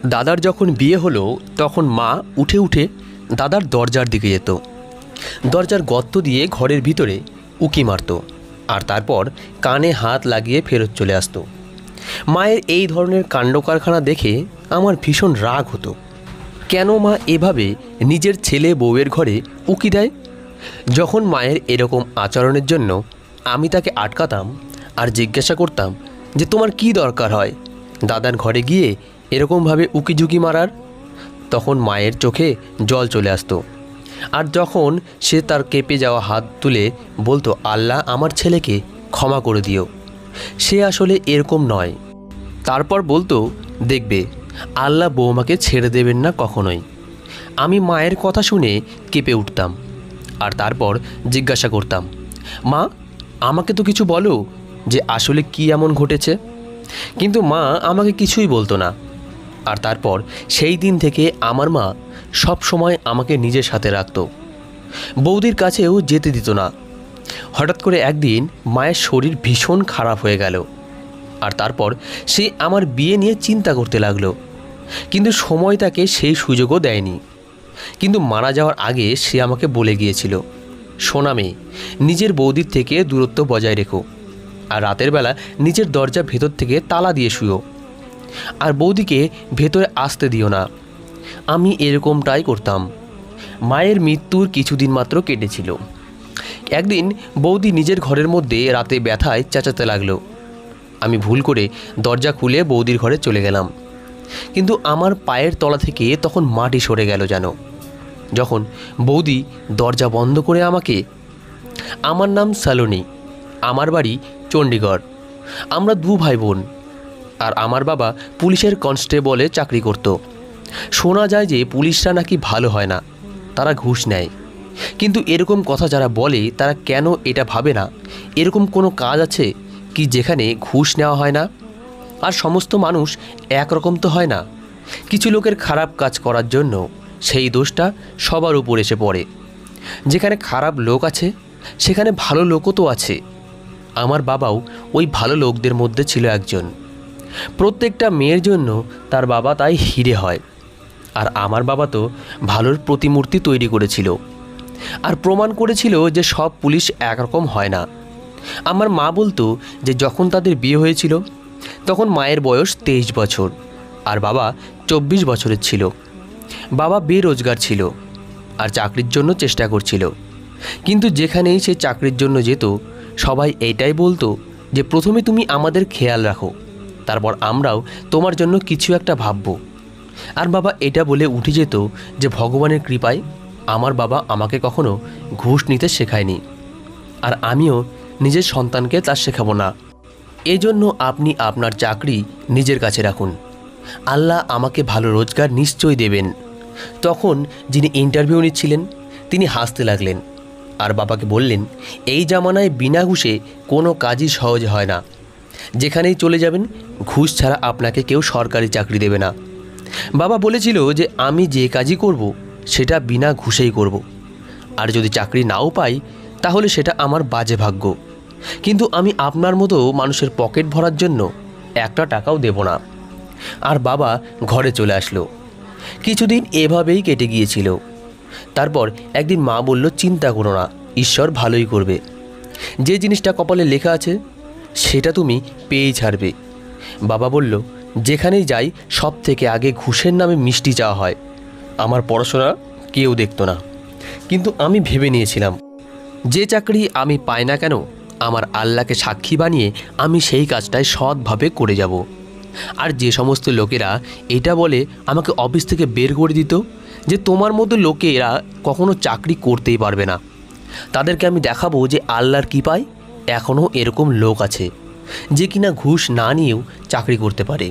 দাদার যখন বিয়ে হলো তখন মা উঠে উঠে দাদার দরজার দিকে যেত, দরজার গর্ত দিয়ে ঘরের ভিতরে উকি মারত আর তারপর কানে হাত লাগিয়ে ফেরত চলে আসতো। মায়ের এই ধরনের কাণ্ডকারখানা দেখে আমার ভীষণ রাগ হতো। কেন মা এভাবে নিজের ছেলে বউয়ের ঘরে উকি দেয়? যখন মায়ের এরকম আচরণের জন্য আমি তাকে আটকাতাম আর জিজ্ঞাসা করতাম যে তোমার কি দরকার হয় দাদার ঘরে গিয়ে এরকমভাবে উকিঝুঁকি মারার, তখন মায়ের চোখে জল চলে আসতো। আর যখন সে তার কেঁপে যাওয়া হাত তুলে বলতো আল্লাহ আমার ছেলেকে ক্ষমা করে দিও, সে আসলে এরকম নয়। তারপর বলতো দেখবে আল্লাহ বৌমাকে ছেড়ে দেবেন না কখনোই। আমি মায়ের কথা শুনে কেঁপে উঠতাম আর তারপর জিজ্ঞাসা করতাম মা আমাকে তো কিছু বলো যে আসলে কি এমন ঘটেছে। কিন্তু মা আমাকে কিছুই বলতো না। আর তারপর সেই দিন থেকে আমার মা সব সময় আমাকে নিজের সাথে রাখত, বৌদির কাছেও যেতে দিত না। হঠাৎ করে একদিন মায়ের শরীর ভীষণ খারাপ হয়ে গেল আর তারপর সে আমার বিয়ে নিয়ে চিন্তা করতে লাগলো, কিন্তু সময় তাকে সেই সুযোগও দেয়নি। কিন্তু মারা যাওয়ার আগে সে আমাকে বলে গিয়েছিল সোনা মেয়ে, নিজের বৌদির থেকে দূরত্ব বজায় রেখো আর রাতের বেলা নিজের দরজা ভেতর থেকে তালা দিয়ে শুয়ো আর বৌদিকে ভেতরে আসতে দিও না। আমি এরকমটাই করতাম। মায়ের মৃত্যুর কিছুদিন মাত্র কেটেছিল। একদিন বৌদি নিজের ঘরের মধ্যে রাতে ব্যথায় চেঁচাতে লাগলো। আমি ভুল করে দরজা খুলে বৌদির ঘরে চলে গেলাম, কিন্তু আমার পায়ের তলা থেকে তখন মাটি সরে গেল যেন। যখন বৌদি দরজা বন্ধ করে আমাকে, আমার নাম সালোনি, আমার বাড়ি চণ্ডীগড়, আমরা দু ভাই বোন, আর আমার বাবা পুলিশের কনস্টেবলে চাকরি করত। শোনা যায় যে পুলিশরা নাকি ভালো হয় না, তারা ঘুষ নেয়। কিন্তু এরকম কথা যারা বলে তারা কেন এটা ভাবে না এরকম কোনো কাজ আছে কি যেখানে ঘুষ নেওয়া হয় না? আর সমস্ত মানুষ একরকম তো হয় না। কিছু লোকের খারাপ কাজ করার জন্য সেই দোষটা সবার উপর এসে পড়ে। যেখানে খারাপ লোক আছে সেখানে ভালো লোকও তো আছে। আমার বাবাও ওই ভালো লোকদের মধ্যে ছিল একজন। প্রত্যেকটা মেয়ের জন্য তার বাবা তাই হিরে হয়। আর আমার বাবা তো ভালোর প্রতিমূর্তি তৈরি করেছিল আর প্রমাণ করেছিল যে সব পুলিশ একরকম হয় না। আমার মা বলতো যে যখন তাদের বিয়ে হয়েছিল তখন মায়ের বয়স 23 বছর আর বাবা 24 বছরের ছিল। বাবা বেরোজগার ছিল আর চাকরির জন্য চেষ্টা করছিল, কিন্তু যেখানেই সে চাকরির জন্য যেত সবাই এইটাই বলতো যে প্রথমে তুমি আমাদের খেয়াল রাখো, তারপর আমরাও তোমার জন্য কিছু একটা ভাববো। আর বাবা এটা বলে উঠে যেত যে ভগবানের কৃপায় আমার বাবা আমাকে কখনো ঘুষ নিতে শেখায়নি আর আমিও নিজের সন্তানকে তা শেখাবো না। এজন্য আপনি আপনার চাকরি নিজের কাছে রাখুন, আল্লাহ আমাকে ভালো রোজগার নিশ্চয়ই দেবেন। তখন যিনি ইন্টারভিউ নিচ্ছিলেন তিনি হাসতে লাগলেন আর বাবাকে বললেন এই জামানায় বিনা ঘুষে কোনো কাজই সহজ হয় না। যেখানেই চলে যাবেন ঘুষ ছাড়া আপনাকে কেউ সরকারি চাকরি দেবে না। বাবা বলেছিল যে আমি যে কাজই করব সেটা বিনা ঘুষেই করব, আর যদি চাকরি নাও পাই তাহলে সেটা আমার বাজে ভাগ্য, কিন্তু আমি আপনার মতো মানুষের পকেট ভরার জন্য একটা টাকাও দেব না। আর বাবা ঘরে চলে আসলো। কিছুদিন এভাবেই কেটে গিয়েছিল। তারপর একদিন মা বলল চিন্তা করো না, ঈশ্বর ভালোই করবে। যে জিনিসটা কপালে লেখা আছে সেটা তুমি পেয়েই ছাড়বে। বাবা বলল যেখানেই যাই সব থেকে আগে ঘুষের নামে মিষ্টি চাওয়া হয়। আমার পড়াশোনা কেউ দেখতো না, কিন্তু আমি ভেবে নিয়েছিলাম যে চাকরি আমি পাই না কেন আমার আল্লাহকে সাক্ষী বানিয়ে আমি সেই কাজটাই সৎভাবে করে যাব। আর যে সমস্ত লোকেরা এটা বলে আমাকে অফিস থেকে বের করে দিত যে তোমার মতো লোকেরা কখনো চাকরি করতেই পারবে না, তাদেরকে আমি দেখাবো যে আল্লাহর কৃপায় এখনও এরকম লোক আছে যে কিনা ঘুষ না নিয়েও চাকরি করতে পারে।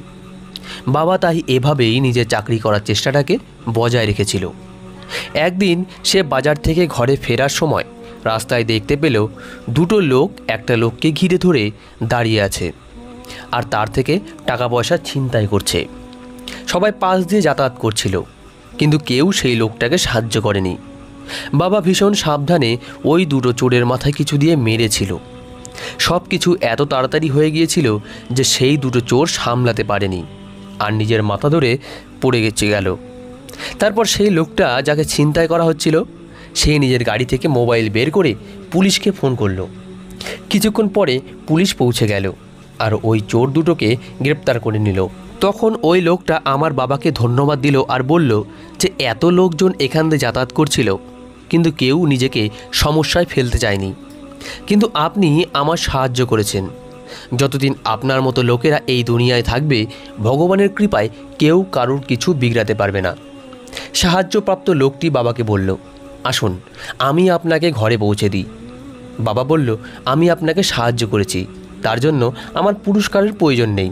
বাবা তাই এভাবেই নিজের চাকরি করার চেষ্টাটাকে বজায় রেখেছিল। একদিন সে বাজার থেকে ঘরে ফেরার সময় রাস্তায় দেখতে পেল দুটো লোক একটা লোককে ঘিরে ধরে দাঁড়িয়ে আছে আর তার থেকে টাকা পয়সা ছিনতাই করছে। সবাই পাশ দিয়ে যাতায়াত করছিল, কিন্তু কেউ সেই লোকটাকে সাহায্য করেনি। বাবা ভীষণ সাবধানে ওই দুটো চোরের মাথায় কিছু দিয়ে মেরেছিল। সব কিছু এত তাড়াতাড়ি হয়ে গিয়েছিল যে সেই দুটো চোর সামলাতে পারেনি আর নিজের মাথা ধরে পড়ে গেল। তারপর সেই লোকটা যাকে ছিনতাই করা হচ্ছিল সে নিজের গাড়ি থেকে মোবাইল বের করে পুলিশকে ফোন করলো। কিছুক্ষণ পরে পুলিশ পৌঁছে গেল আর ওই চোর দুটোকে গ্রেপ্তার করে নিল। তখন ওই লোকটা আমার বাবাকে ধন্যবাদ দিল আর বলল যে এত লোকজন এখান দিয়ে যাতায়াত করছিল কিন্তু কেউ নিজেকে সমস্যায় ফেলতে চায়নি, কিন্তু আপনি আমার সাহায্য করেছেন। যতদিন আপনার মতো লোকেরা এই দুনিয়ায় থাকবে ভগবানের কৃপায় কেউ কারুর কিছু বিগড়াতে পারবে না। সাহায্যপ্রাপ্ত লোকটি বাবাকে বলল, আসুন আমি আপনাকে ঘরে পৌঁছে দিই। বাবা বলল, আমি আপনাকে সাহায্য করেছি, তার জন্য আমার পুরস্কারের প্রয়োজন নেই।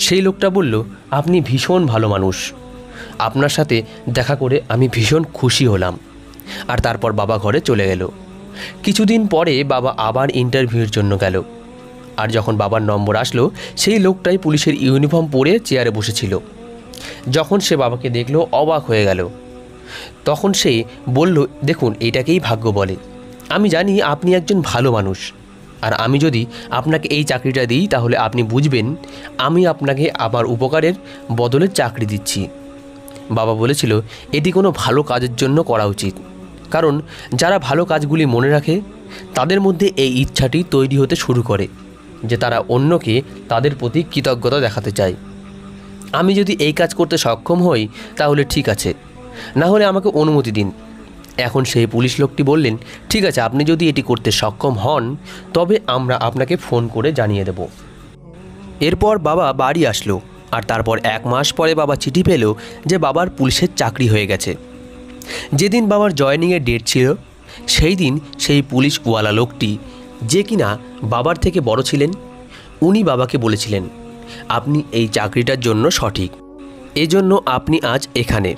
সেই লোকটা বলল, আপনি ভীষণ ভালো মানুষ, আপনার সাথে দেখা করে আমি ভীষণ খুশি হলাম। আর তারপর বাবা ঘরে চলে গেল। কিছুদিন পরে বাবা আবার ইন্টারভিউর জন্য গেল। আর যখন বাবার নম্বর আসলো সেই লোকটাই পুলিশের ইউনিফর্ম পরে চেয়ারে বসেছিল। যখন সে বাবাকে দেখলো অবাক হয়ে গেল। তখন সে বলল, দেখুন এটাকেই ভাগ্য বলে। আমি জানি আপনি একজন ভালো মানুষ, আর আমি যদি আপনাকে এই চাকরিটা দিই তাহলে আপনি বুঝবেন আমি আপনাকে আমার উপকারের বদলে চাকরি দিচ্ছি। বাবা বলেছিল এটি কোনো ভালো কাজের জন্য করা উচিত, কারণ যারা ভালো কাজগুলি মনে রাখে তাদের মধ্যে এই ইচ্ছাটি তৈরি হতে শুরু করে যে তারা অন্যকে তাদের প্রতি কৃতজ্ঞতা দেখাতে চায়। আমি যদি এই কাজ করতে সক্ষম হই তাহলে ঠিক আছে, না হলে আমাকে অনুমতি দিন। এখন সেই পুলিশ লোকটি বললেন, ঠিক আছে, আপনি যদি এটি করতে সক্ষম হন তবে আমরা আপনাকে ফোন করে জানিয়ে দেব। এরপর বাবা বাড়ি আসলো আর তারপর 1 মাস পরে বাবা চিঠি পেল যে বাবার পুলিশের চাকরি হয়ে গেছে। যেদিন বাবার জয়েনিংয়ের ডেট ছিল সেই দিন সেই পুলিশওয়ালা লোকটি, যে কিনা বাবার থেকে বড় ছিলেন, উনি বাবাকে বলেছিলেন, আপনি এই চাকরিটার জন্য সঠিক, এজন্য আপনি আজ এখানে।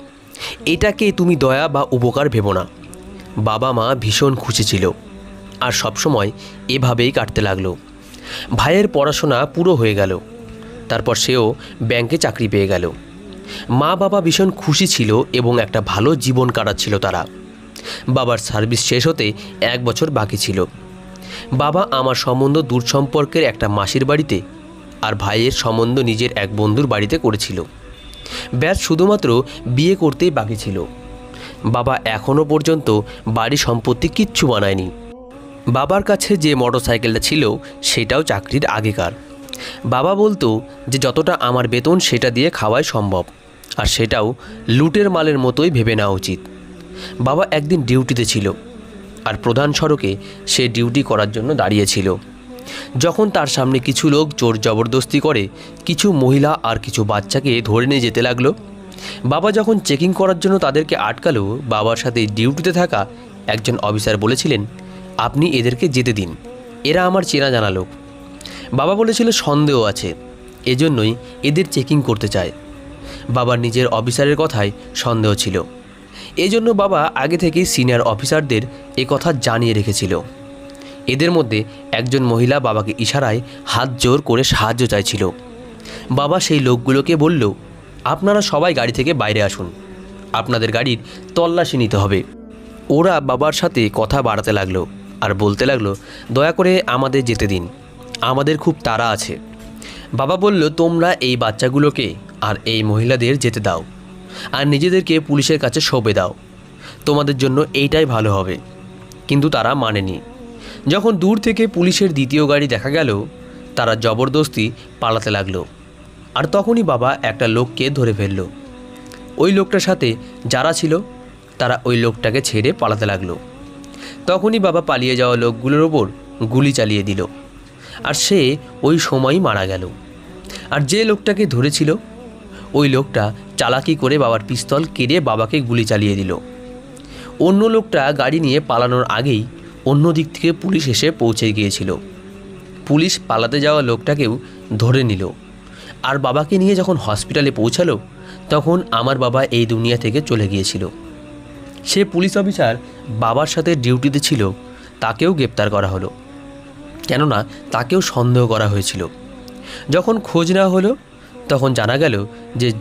এটাকে তুমি দয়া বা উপকার ভেবো না। বাবা মা ভীষণ খুশি ছিল আর সবসময় এভাবেই কাটতে লাগলো। ভাইয়ের পড়াশোনা পুরো হয়ে গেল, তারপর সেও ব্যাংকে চাকরি পেয়ে গেল। মা বাবা ভীষণ খুশি ছিল এবং একটা ভালো জীবন কাটাচ্ছিল তারা। বাবার সার্ভিস শেষ হতে 1 বছর বাকি ছিল। বাবা আমার সম্বন্ধ দূর সম্পর্কের একটা মাসির বাড়িতে আর ভাইয়ের সম্বন্ধ নিজের এক বন্ধুর বাড়িতে করেছিল। ব্যাস শুধুমাত্র বিয়ে করতেই বাকি ছিল। বাবা এখনও পর্যন্ত বাড়ি সম্পত্তি কিচ্ছু বানায়নি। বাবার কাছে যে মোটরসাইকেলটা ছিল সেটাও চাকরির আগেকার। বাবা বলতো যে যতটা আমার বেতন সেটা দিয়ে খাওয়াই সম্ভব, আর সেটাও লুটের মালের মতোই ভেবে নেওয়া উচিত। বাবা একদিন ডিউটিতে ছিল আর প্রধান সড়কে সে ডিউটি করার জন্য দাঁড়িয়েছিল, যখন তার সামনে কিছু লোক জোর জবরদস্তি করে কিছু মহিলা আর কিছু বাচ্চাকে ধরে নিয়ে যেতে লাগলো। বাবা যখন চেকিং করার জন্য তাদেরকে আটকালো, বাবার সাথে ডিউটিতে থাকা একজন অফিসার বলেছিলেন, আপনি এদেরকে যেতে দিন, এরা আমার চেনা জানা লোক। বাবা বলেছিল সন্দেহ আছে, এজন্যই এদের চেকিং করতে চায়। বাবার নিজের অফিসারের কথায় সন্দেহ ছিল, এজন্য বাবা আগে থেকেই সিনিয়র অফিসারদের এ কথা জানিয়ে রেখেছিল। এদের মধ্যে একজন মহিলা বাবাকে ইশারায় হাত জোর করে সাহায্য চাইছিল। বাবা সেই লোকগুলোকে বলল, আপনারা সবাই গাড়ি থেকে বাইরে আসুন, আপনাদের গাড়ির তল্লাশি নিতে হবে। ওরা বাবার সাথে কথা বাড়াতে লাগলো আর বলতে লাগলো, দয়া করে আমাদের যেতে দিন, আমাদের খুব তাড়া আছে। বাবা বলল, তোমরা এই বাচ্চাগুলোকে আর এই মহিলাদের যেতে দাও আর নিজেদেরকে পুলিশের কাছে সঁপে দাও, তোমাদের জন্য এইটাই ভালো হবে। কিন্তু তারা মানেনি। যখন দূর থেকে পুলিশের দ্বিতীয় গাড়ি দেখা গেল, তারা জবরদস্তি পালাতে লাগলো। আর তখনই বাবা একটা লোককে ধরে ফেলল। ওই লোকটার সাথে যারা ছিল তারা ওই লোকটাকে ছেড়ে পালাতে লাগলো। তখনই বাবা পালিয়ে যাওয়া লোকগুলোর ওপর গুলি চালিয়ে দিল আর সে ওই সময়ই মারা গেল। আর যে লোকটাকে ধরেছিল ওই লোকটা চালাকি করে বাবার পিস্তল কেড়ে বাবাকে গুলি চালিয়ে দিল। অন্য লোকটা গাড়ি নিয়ে পালানোর আগেই অন্য দিক থেকে পুলিশ এসে পৌঁছে গিয়েছিল। পুলিশ পালাতে যাওয়া লোকটাকেও ধরে নিল। আর বাবাকে নিয়ে যখন হসপিটালে পৌঁছালো তখন আমার বাবা এই দুনিয়া থেকে চলে গিয়েছিল। সে পুলিশ অফিসার বাবার সাথে ডিউটিতে ছিল তাকেও গ্রেপ্তার করা হলো, কেননা তাকেও সন্দেহ করা হয়েছিল। যখন খোঁজ নেওয়া হলো তখন জানা গেল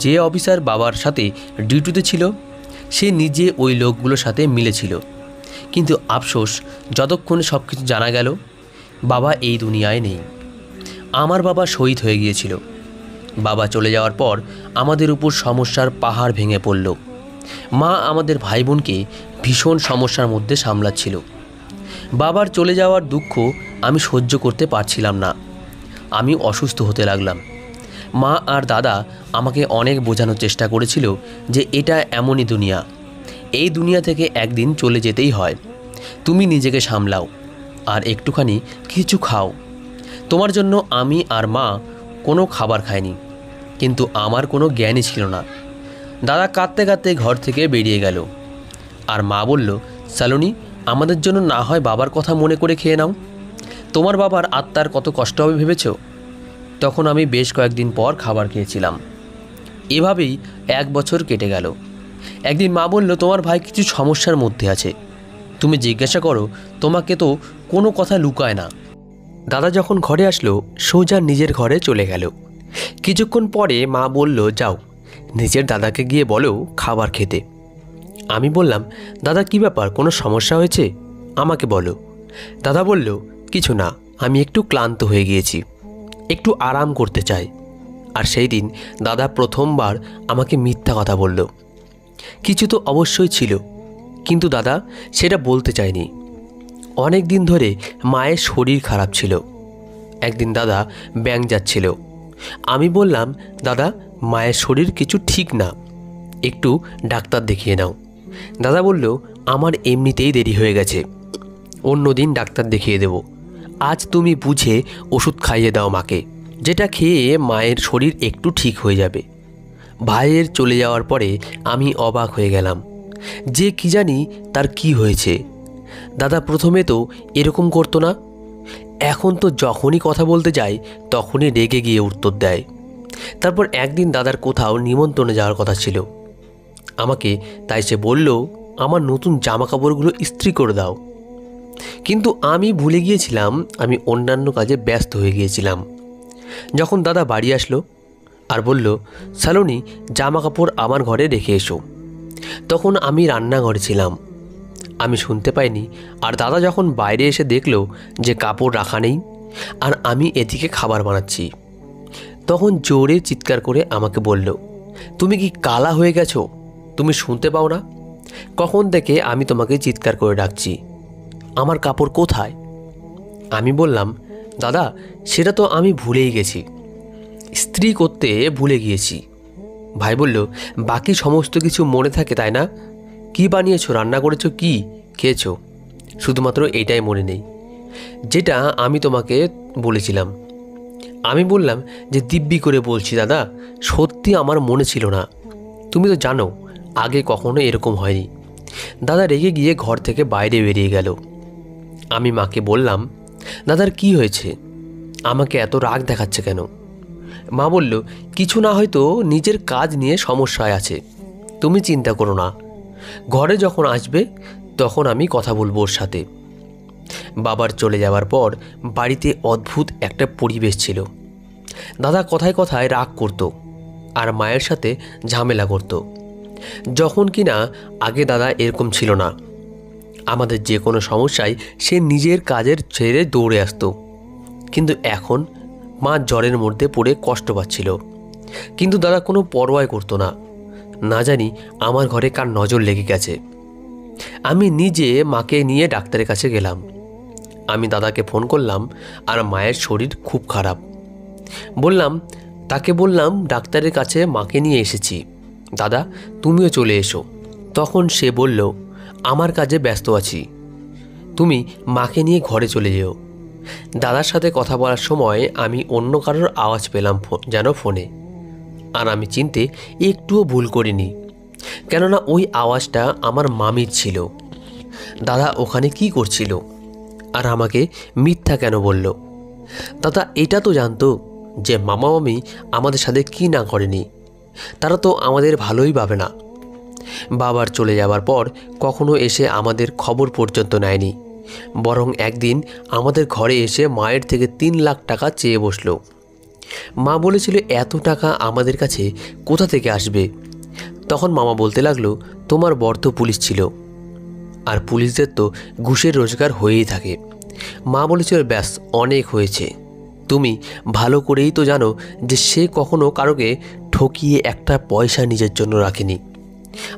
যে অফিসার বাবার সাথে ডিউটিতে ছিল সে নিজে ওই লোকগুলোর সাথে মিলেছিল। কিন্তু আফসোস, যতক্ষণে সব কিছু জানা গেল বাবা এই দুনিয়ায় নেই। আমার বাবা শহীদ হয়ে গিয়েছিল। বাবা চলে যাওয়ার পর আমাদের উপর সমস্যার পাহাড় ভেঙে পড়ল। মা আমাদের ভাই বোনকে ভীষণ সমস্যার মধ্যে সামলাচ্ছিল। বাবার চলে যাওয়ার দুঃখ আমি সহ্য করতে পারছিলাম না। আমি অসুস্থ হতে লাগলাম। মা আর দাদা আমাকে অনেক বোঝানোর চেষ্টা করেছিল যে এটা এমনই দুনিয়া, এই দুনিয়া থেকে একদিন চলে যেতেই হয়। তুমি নিজেকে সামলাও আর একটুখানি কিছু খাও। তোমার জন্য আমি আর মা কোনো খাবার খাইনি, কিন্তু আমার কোনো জ্ঞানই ছিল না। দাদা কাঁদতে কাঁদতে ঘর থেকে বেরিয়ে গেল। আর মা বলল, সালোনি, আমাদের জন্য না হয় বাবার কথা মনে করে খেয়ে নাও। তোমার বাবার আত্মার কত কষ্ট হবে ভেবেছ? তখন আমি বেশ কয়েকদিন পর খাবার খেয়েছিলাম। এভাবেই 1 বছর কেটে গেল। একদিন মা বলল, তোমার ভাই কিছু সমস্যার মধ্যে আছে, তুমি জিজ্ঞাসা করো, তোমাকে তো কোনো কথা লুকায় না। দাদা যখন ঘরে আসলো, সোজা নিজের ঘরে চলে গেল। কিছুক্ষণ পরে মা বলল, যাও নিজের দাদাকে গিয়ে বলো খাবার খেতে। আমি বললাম, দাদা কী ব্যাপার, কোনো সমস্যা হয়েছে? আমাকে বলো। দাদা বলল, কিছু না, আমি একটু ক্লান্ত হয়ে গিয়েছি, একটু আরাম করতে চাই। আর সেই দিন দাদা প্রথমবার আমাকে মিথ্যা কথা বলল। কিছু তো অবশ্যই ছিল, কিন্তু দাদা সেটা বলতে চায়নি। অনেক দিন ধরে মায়ের শরীর খারাপ ছিল। একদিন দাদা ব্যাংক যাচ্ছিল। আমি বললাম, দাদা মায়ের শরীর কিছু ঠিক না, একটু ডাক্তার দেখিয়ে নাও। দাদা বলল, আমার এমনিতেই দেরি হয়ে গেছে, অন্য দিন ডাক্তার দেখিয়ে দেব। আজ তুমি বুঝে ওষুধ খাইয়ে দাও মাকে, যেটা খেয়ে মায়ের শরীর একটু ঠিক হয়ে যাবে। ভাইয়ের চলে যাওয়ার পরে আমি অবাক হয়ে গেলাম যে কি জানি তার কি হয়েছে। দাদা প্রথমে তো এরকম করতো না, এখন তো যখনই কথা বলতে যায় তখনই রেগে গিয়ে উত্তর দেয়। তারপর একদিন দাদার কোথাও নিমন্ত্রণে যাওয়ার কথা ছিল আমাকে, তাই সে বলল, আমার নতুন জামা কাপড়গুলো ইস্ত্রি করে দাও। কিন্তু আমি ভুলে গিয়েছিলাম, আমি অন্যান্য কাজে ব্যস্ত হয়ে গিয়েছিলাম। যখন দাদা বাড়ি আসলো আর বলল, সালোনি জামা কাপড় আমার ঘরে রেখে এসো, তখন আমি রান্নাঘরে ছিলাম, আমি শুনতে পাইনি। আর দাদা যখন বাইরে এসে দেখলো যে কাপড় রাখা নেই আর আমি এদিকে খাবার বানাচ্ছি, তখন জোরে চিৎকার করে আমাকে বলল, তুমি কি কালা হয়ে গেছো? তুমি শুনতে পাও না? কখন থেকে আমি তোমাকে চিৎকার করে ডাকছি, আমার কাপড় কোথায়? আমি বললাম, দাদা সেটা তো আমি ভুলেই গেছি, ইস্ত্রি করতে ভুলে গিয়েছি। ভাই বলল, বাকি সমস্ত কিছু মনে থাকে তাই না? কি বানিয়েছো, রান্না করেছো, কি খেয়েছো? শুধুমাত্র এটাই মনে নেই, যেটা আমি তোমাকে বলেছিলাম। আমি বললাম যে, দিব্যি করে বলছি দাদা, সত্যি আমার মনে ছিল না। তুমি তো জানো আগে কখনো এরকম হয়নি। দাদা রেগে গিয়ে ঘর থেকে বাইরে বেরিয়ে গেল। আমি মাকে বললাম, দাদার কি হয়েছে, আমাকে এত রাগ দেখাচ্ছে কেন? মা বলল, কিছু না, হয়তো নিজের কাজ নিয়ে সমস্যায় আছে, তুমি চিন্তা করো না, ঘরে যখন আসবে তখন আমি কথা বলবো ওর সাথে। বাবার চলে যাওয়ার পর বাড়িতে অদ্ভুত একটা পরিবেশ ছিল। দাদা কথায় কথায় রাগ করত আর মায়ের সাথে ঝামেলা করত, যখন কিনা আগে দাদা এরকম ছিল না। আমাদের যে কোনো সমস্যায় সে নিজের কাজের ছেড়ে দৌড়ে আসতো। কিন্তু এখন মা জ্বরের মধ্যে পড়ে কষ্ট পাচ্ছিল, কিন্তু দাদা কোনো পরোয়াই করতো না। না জানি আমার ঘরে কার নজর লেগে গেছে। আমি নিজে মাকে নিয়ে ডাক্তারের কাছে গেলাম। আমি দাদাকে ফোন করলাম আর মায়ের শরীর খুব খারাপ তাকে বললাম ডাক্তারের কাছে মাকে নিয়ে এসেছি, দাদা তুমিও চলে এসো। তখন সে বলল, আমার কাজে ব্যস্ত আছি, তুমি মাকে নিয়ে ঘরে চলে যেও। দাদার সাথে কথা বলার সময় আমি অন্য কারোর আওয়াজ পেলাম যেন ফোনে, আর আমি চিনতে একটুও ভুল করিনি, কেননা ওই আওয়াজটা আমার মামির ছিল। দাদা ওখানে কি করছিল আর আমাকে মিথ্যা কেন বলল? দাদা এটা তো জানতো যে মামা মামি আমাদের সাথে কি না করেনি, তারা তো আমাদের ভালোই ভাবে না। বাবার চলে যাওয়ার পর কখনো এসে আমাদের খবর পর্যন্ত নেয়নি, বরং একদিন আমাদের ঘরে এসে মায়ের থেকে 3 লাখ টাকা চেয়ে বসলো। মা বলেছিল এত টাকা আমাদের কাছে কোথা থেকে আসবে? তখন মামা বলতে লাগলো, তোমার বর তো পুলিশ ছিল, আর পুলিশদের তো ঘুষের রোজগার হয়েই থাকে। মা বলেছিল, ব্যাস অনেক হয়েছে, তুমি ভালো করেই তো জানো যে সে কখনো কারোকে ঠকিয়ে একটা পয়সা নিজের জন্য রাখেনি।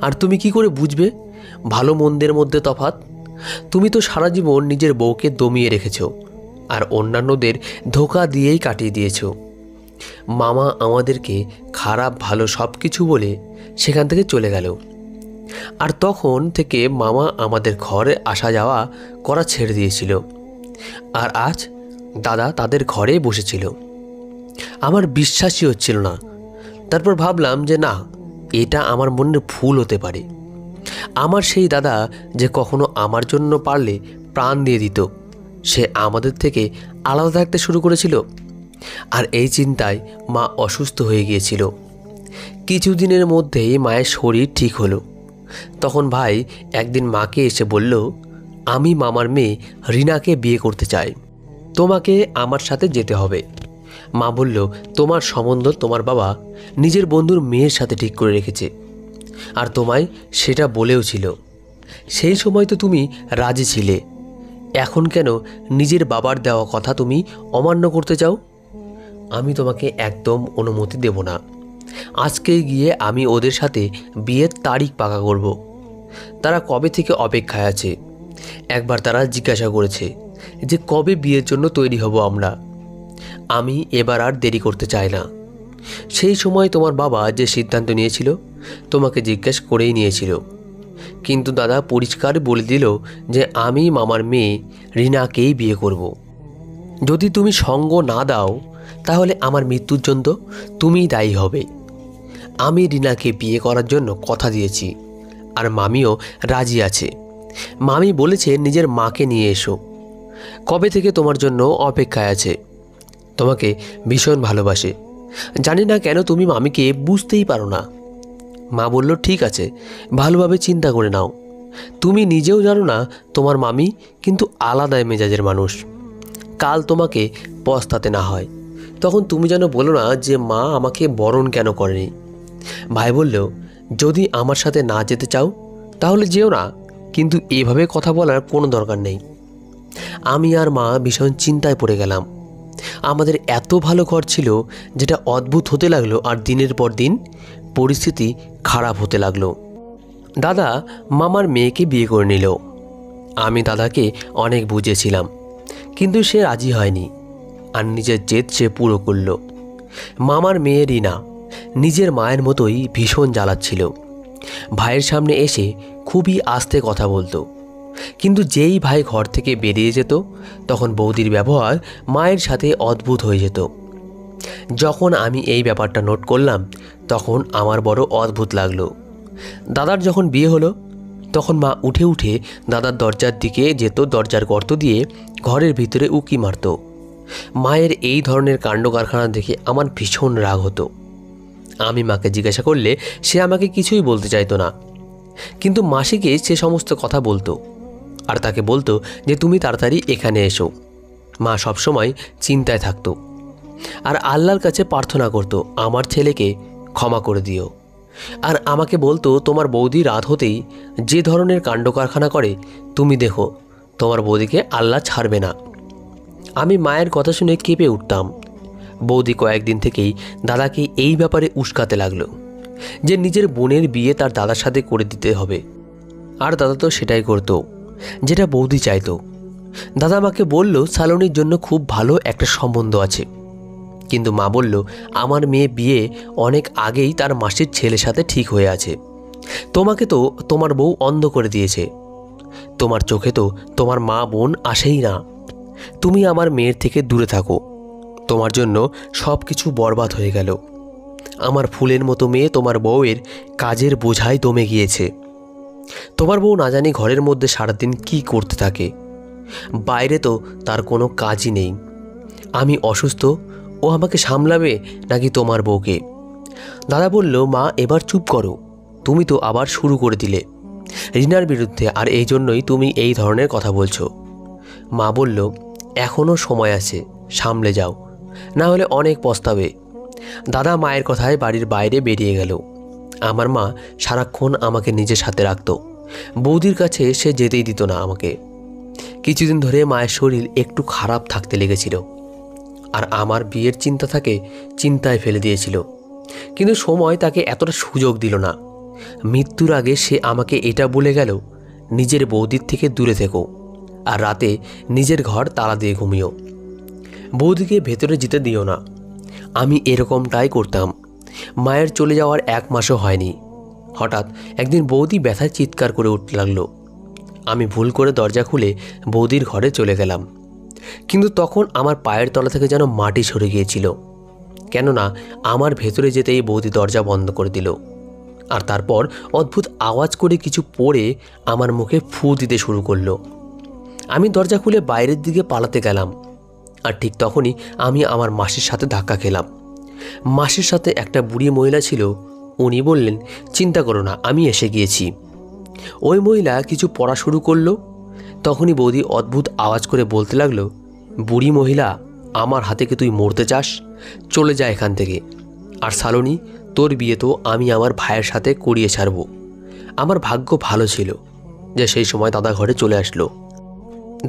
আর তুমি কি করে বুঝবে ভালো মন্দের মধ্যে তফাৎ? তুমি তো সারা জীবন নিজের বউকে দমিয়ে রেখেছো আর অন্যান্যদের ধোঁকা দিয়েই কাটিয়ে দিয়েছো। মামা আমাদেরকে খারাপ ভালো সব কিছু বলে সেখান থেকে চলে গেল। আর তখন থেকে মামা আমাদের ঘরে আসা যাওয়া করা ছেড়ে দিয়েছিল। আর আজ দাদা তাদের ঘরে বসেছিল। আমার বিশ্বাসই হচ্ছিল না। তারপর ভাবলাম যে না, এটা আমার মনের ভুল হতে পারে। আমার সেই দাদা যে কখনো আমার জন্য পারলে প্রাণ দিয়ে দিত, সে আমাদের থেকে আলাদা থাকতে শুরু করেছিল। আর এই চিন্তায় মা অসুস্থ হয়ে গিয়েছিল। কিছুদিনের মধ্যেই মায়ের শরীর ঠিক হলো। তখন ভাই একদিন মাকে এসে বলল, আমি মামার মেয়ে রিনাকে বিয়ে করতে চাই, তোমাকে আমার সাথে যেতে হবে। মা বলল, তোমার সম্বন্ধ তোমার বাবা নিজের বন্ধুর মেয়ের সাথে ঠিক করে রেখেছে, আর তোমায় সেটা বলেও ছিল। সেই সময় তো তুমি রাজি ছিলে, এখন কেন নিজের বাবার দেওয়া কথা তুমি অমান্য করতে চাও? আমি তোমাকে একদম অনুমতি দেব না। আজকে গিয়ে আমি ওদের সাথে বিয়ের তারিখ পাকা করব। তারা কবে থেকে অপেক্ষায় আছে। একবার তারা জিজ্ঞাসা করেছে যে কবে বিয়ের জন্য তৈরি হব আমরা। আমি এবার আর দেরি করতে চাই না। সেই সময় তোমার বাবা যে সিদ্ধান্ত নিয়েছিল তোমাকে জিজ্ঞেস করেই নিয়েছিল। কিন্তু দাদা পরিষ্কার বলে দিল যে আমি মামার মেয়ে রিনাকেই বিয়ে করব। যদি তুমি সঙ্গ না দাও তাহলে আমার মৃত্যুর জন্য তুমিই দায়ী হবে। আমি রিনাকে বিয়ে করার জন্য কথা দিয়েছি, আর মামিও রাজি আছে। মামি বলেছে নিজের মাকে নিয়ে এসো, কবে থেকে তোমার জন্য অপেক্ষায় আছে। তোমাকে ভীষণ ভালোবাসে। জানি না কেন তুমি মামিকে বুঝতেই পারো না। মা বলল, ঠিক আছে, ভালোভাবে চিন্তা করে নাও। তুমি নিজেও জানো না তোমার মামি কিন্তু আলাদা মেজাজের মানুষ। কাল তোমাকে পস্তাতে না হয় তখন তুমি যেন বলো না যে মা আমাকে বরণ কেন করেনি। ভাই বলল, যদি আমার সাথে না যেতে চাও তাহলে যেও না, কিন্তু এভাবে কথা বলার কোনো দরকার নেই। আমি আর মা ভীষণ চিন্তায় পড়ে গেলাম। আমাদের এত ভালো ঘর ছিল যেটা অদ্ভুত হতে লাগলো, আর দিনের পর দিন পরিস্থিতি খারাপ হতে লাগলো। দাদা মামার মেয়েকে বিয়ে করে নিল। আমি দাদাকে অনেক বুঝেছিলাম, কিন্তু সে রাজি হয়নি, আর নিজের জেদ সে পুরো করল। মামার মেয়ে রিনা নিজের মায়ের মতোই ভীষণ জ্বালাচ্ছিল। ভাইয়ের সামনে এসে খুবই আস্তে কথা বলতো, কিন্তু যেই ভাই ঘর থেকে বেরিয়ে যেত তখন বৌদির ব্যবহার মায়ের সাথে অদ্ভুত হয়ে যেত। যখন আমি এই ব্যাপারটা নোট করলাম তখন আমার বড় অদ্ভুত লাগলো। দাদার যখন বিয়ে হলো তখন মা উঠে উঠে দাদার দরজার দিকে যেত, দরজার গর্ত দিয়ে ঘরের ভিতরে উকি মারত। মায়ের এই ধরনের কাণ্ড কারখানা দেখে আমার ভীষণ রাগ হতো। আমি মাকে জিজ্ঞাসা করলে সে আমাকে কিছুই বলতে চাইতো না, কিন্তু মাসিকে সে সমস্ত কথা বলতো, আর তাকে বলতো যে তুমি তাড়াতাড়ি এখানে এসো। মা সবসময় চিন্তায় থাকতো আর আল্লাহর কাছে প্রার্থনা করতো আমার ছেলেকে ক্ষমা করে দিও। আর আমাকে বলতো, তোমার বৌদি রাত হতেই যে ধরনের কাণ্ড কারখানা করে তুমি দেখো, তোমার বৌদিকে আল্লাহ ছাড়বে না। আমি মায়ের কথা শুনে কেঁপে উঠতাম। বৌদি কয়েকদিন থেকেই দাদাকে এই ব্যাপারে উস্কাতে লাগলো যে নিজের বোনের বিয়ে তার দাদার সাথে করে দিতে হবে, আর দাদা তো সেটাই করতো যেটা বৌদি চাইতো। দাদা মাকে বলল সালোনির জন্য খুব ভালো একটা সম্বন্ধ আছে, কিন্তু মা বলল আমার মেয়ে বিয়ে অনেক আগেই তার মাসির ছেলের সাথে ঠিক হয়ে আছে। তোমাকে তো তোমার বউ অন্ধ করে দিয়েছে, তোমার চোখে তো তোমার মা বোন আসেই না। তুমি আমার মেয়ের থেকে দূরে থাকো, তোমার জন্য সব কিছু বরবাদ হয়ে গেল। আমার ফুলের মতো মেয়ে তোমার বউয়ের কাজের বোঝাই দমে গিয়েছে। তোমার বউ না জানি ঘরের মধ্যে সারাদিন কি করতে থাকে, বাইরে তো তার কোনো কাজই নেই। আমি অসুস্থ, ও আমাকে সামলাবে নাকি তোমার বউকে? দাদা বলল, মা এবার চুপ করো, তুমি তো আবার শুরু করে দিলে রিনার বিরুদ্ধে, আর এই জন্যই তুমি এই ধরনের কথা বলছো। মা বলল, এখনও সময় আছে, সামলে যাও, না হলে অনেক পস্তাবে। দাদা মায়ের কথায় বাড়ির বাইরে বেরিয়ে গেল। আমার মা সারাক্ষণ আমাকে নিজের সাথে রাখত, বৌদির কাছে সে যেতেই দিত না আমাকে। কিছুদিন ধরে মায়ের শরীর একটু খারাপ থাকতে লেগেছিল। আর আমার বিয়ের চিন্তা তাকে চিন্তায় ফেলে দিয়েছিল। কিন্তু সময় তাকে এতটা সুযোগ দিল না। মৃত্যুর আগে সে আমাকে এটা বলে গেল, নিজের বৌদির থেকে দূরে থেকো, আর রাতে নিজের ঘর তালা দিয়ে ঘুমিও, বৌদিকে ভেতরে যেতে দিও না। আমি এরকমটাই করতাম। মায়ের চলে যাওয়ার 1 মাসও হয়নি, হঠাৎ একদিন বৌদি ব্যথায় চিৎকার করে উঠতে লাগলো। আমি ভুল করে দরজা খুলে বৌদির ঘরে চলে গেলাম। কিন্তু তখন আমার পায়ের তলা থেকে যেন মাটি সরে গিয়েছিল, কেননা আমার ভেতরে যেতেই বৌদি দরজা বন্ধ করে দিল। আর তারপর অদ্ভুত আওয়াজ করে কিছু পড়ে আমার মুখে ফু দিতে শুরু করলো। আমি দরজা খুলে বাইরের দিকে পালাতে গেলাম, আর ঠিক তখনই আমি আমার মাসির সাথে ধাক্কা খেলাম। মাসির সাথে একটা বুড়ি মহিলা ছিল। উনি বললেন, চিন্তা করো না, আমি এসে গিয়েছি। ওই মহিলা কিছু পড়া শুরু করলো। তখনই বৌদি অদ্ভুত আওয়াজ করে বলতে লাগলো, বুড়ি মহিলা, আমার হাতে কি তুই মরতে চাস? চলে যা এখান থেকে। আর শালনী, তোর বিয়ে তো আমি আমার ভাইয়ের সাথে করিয়ে ছাড়ব। আমার ভাগ্য ভালো ছিল যে সেই সময় দাদা ঘরে চলে আসলো।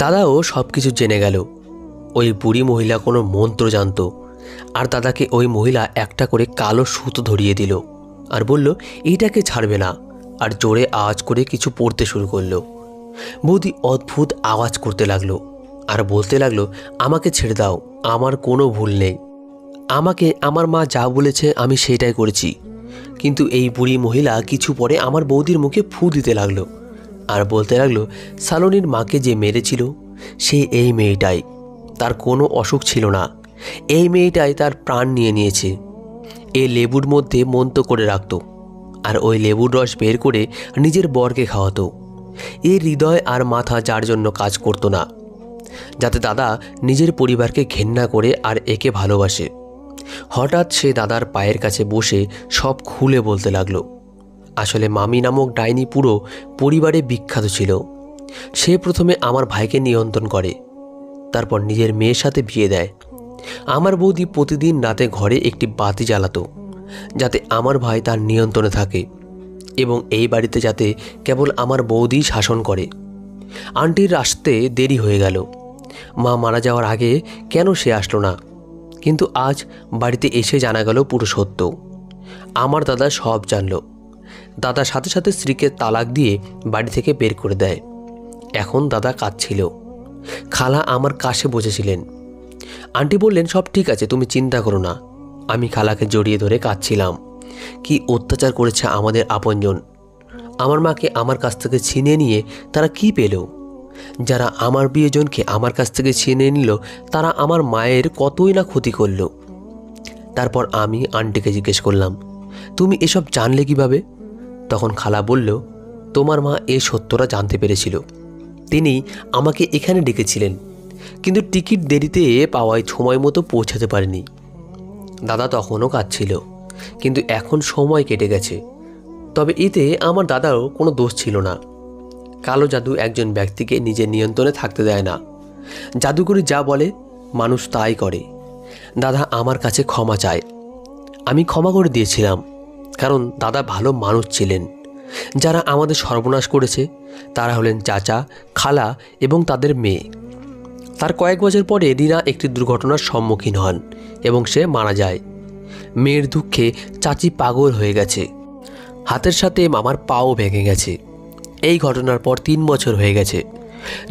দাদাও সব কিছু জেনে গেল। ওই বুড়ি মহিলা কোনো মন্ত্র জানত, আর দাদাকে ওই মহিলা একটা করে কালো সুতো ধরিয়ে দিল আর বলল, এইটাকে ছাড়বে না। আর জোরে আওয়াজ করে কিছু পড়তে শুরু করলো। বৌদি অদ্ভুত আওয়াজ করতে লাগলো আর বলতে লাগলো, আমাকে ছেড়ে দাও, আমার কোনো ভুল নেই। আমাকে আমার মা যা বলেছে আমি সেটাই করেছি। কিন্তু এই বুড়ি মহিলা কিছু পরে আমার বৌদির মুখে ফু দিতে লাগলো আর বলতে লাগলো, শালনীর মাকে যে মেরেছিল সে এই মেয়েটাই, তার কোনো অসুখ ছিল না, এই মেয়েটাই তার প্রাণ নিয়ে নিয়েছে। এই লেবুর মধ্যে মন্ত্র করে রাখতো, আর ওই লেবুর রস বের করে নিজের বরকে খাওয়াতো। এই হৃদয় আর মাথা যার জন্য কাজ করতো না, যাতে দাদা নিজের পরিবারকে ঘেন্না করে আর একে ভালোবাসে। হঠাৎ সে দাদার পায়ের কাছে বসে সব খুলে বলতে লাগলো। আসলে মামি নামক ডাইনি পুরো পরিবারে বিখ্যাত ছিল। সে প্রথমে আমার ভাইকে নিয়ন্ত্রণ করে, তারপর নিজের মেয়ের সাথে বিয়ে দেয়। আমার বৌদি প্রতিদিন রাতে ঘরে একটি বাতি জ্বালাতো, যাতে আমার ভাই তার নিয়ন্ত্রণে থাকে এবং এই বাড়িতে যাতে কেবল আমার বৌদি শাসন করে। আন্টির আসতে দেরি হয়ে গেল। মা মারা যাওয়ার আগে কেন সে আসলো না? কিন্তু আজ বাড়িতে এসে জানা গেল পুরো সত্য। আমার দাদা সব জানল। দাদার সাথে সাথে স্ত্রীকে তালাক দিয়ে বাড়ি থেকে বের করে দেয়। এখন দাদা কাঁদছিল। খালা আমার কাছে বসেছিলেন। আন্টি বললেন, সব ঠিক আছে, তুমি চিন্তা করো না। আমি খালাকে জড়িয়ে ধরে কাঁদছিলাম। কি অত্যাচার করেছে আমাদের আপনজন। আমার মাকে আমার কাছ থেকে ছিনিয়ে নিয়ে তারা কি পেল? যারা আমার প্রিয়জনকে আমার কাছ থেকে ছিনিয়ে নিল তারা আমার মায়ের কতই না ক্ষতি করল। তারপর আমি আন্টিকে জিজ্ঞেস করলাম, তুমি এসব জানলে কিভাবে? তখন খালা বলল, তোমার মা এই সত্যটা জানতে পেরেছিল। তিনি আমাকে এখানে ডেকেছিলেন, কিন্তু টিকিট দেরিতে পাওয়ায় সময় মতো পৌঁছাতে পারেনি। দাদা তখনও কাঁদছিল, কিন্তু এখন সময় কেটে গেছে। তবে এতে আমার দাদারও কোনো দোষ ছিল না। কালো জাদু একজন ব্যক্তিকে নিজের নিয়ন্ত্রণে থাকতে দেয় না। জাদুকরি যা বলে মানুষ তাই করে। দাদা আমার কাছে ক্ষমা চায়। আমি ক্ষমা করে দিয়েছিলাম, কারণ দাদা ভালো মানুষ ছিলেন। যারা আমাদের সর্বনাশ করেছে তারা হলেন চাচা, খালা এবং তাদের মেয়ে। তার কয়েক বছর পরে রিনা একটি দুর্ঘটনার সম্মুখীন হন এবং সে মারা যায়। মেয়ের দুঃখে চাচি পাগল হয়ে গেছে। হাতের সাথে মামার পাও ভেঙে গেছে। এই ঘটনার পর 3 বছর হয়ে গেছে।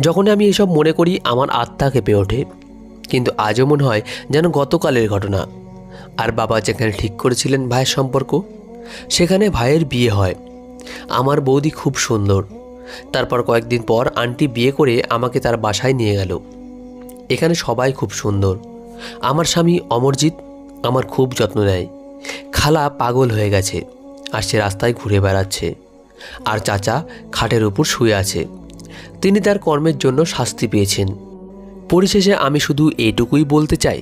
যখন আমি এসব মনে করি আমার আত্মা কেঁপে ওঠে। কিন্তু আজও মনে হয় যেন গতকালের ঘটনা। আর বাবা যেখানে ঠিক করেছিলেন ভাইয়ের সম্পর্ক, সেখানে ভাইয়ের বিয়ে হয়। আমার বৌদি খুব সুন্দর। তারপর কয়েকদিন পর আন্টি বিয়ে করে আমাকে তার বাসায় নিয়ে গেল। এখানে সবাই খুব সুন্দর। আমার স্বামী অমরজিৎ আমার খুব যত্ন নেয়। খালা পাগল হয়ে গেছে আর সে রাস্তায় ঘুরে বেড়াচ্ছে। আর চাচা খাটের উপর শুয়ে আছে। তিনি তার কর্মের জন্য শাস্তি পেয়েছেন। পরিশেষে আমি শুধু এইটুকুই বলতে চাই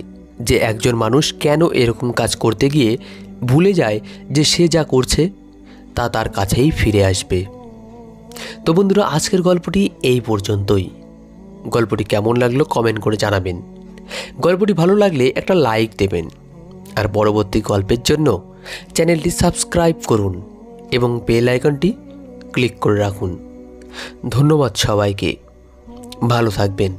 যে একজন মানুষ কেন এরকম কাজ করতে গিয়ে ভুলে যায় যে সে যা করছে তা তার কাছেই ফিরে আসবে। তো বন্ধুরা, আজকের গল্পটি এই পর্যন্তই। গল্পটি কেমন লাগলো কমেন্ট করে জানাবেন। গল্পটি ভালো লাগলে একটা লাইক দেবেন, আর পরবর্তী গল্পের জন্য চ্যানেলটি সাবস্ক্রাইব করুন এবং বেল আইকনটি ক্লিক করে রাখুন। ধন্যবাদ সবাইকে। ভালো থাকবেন।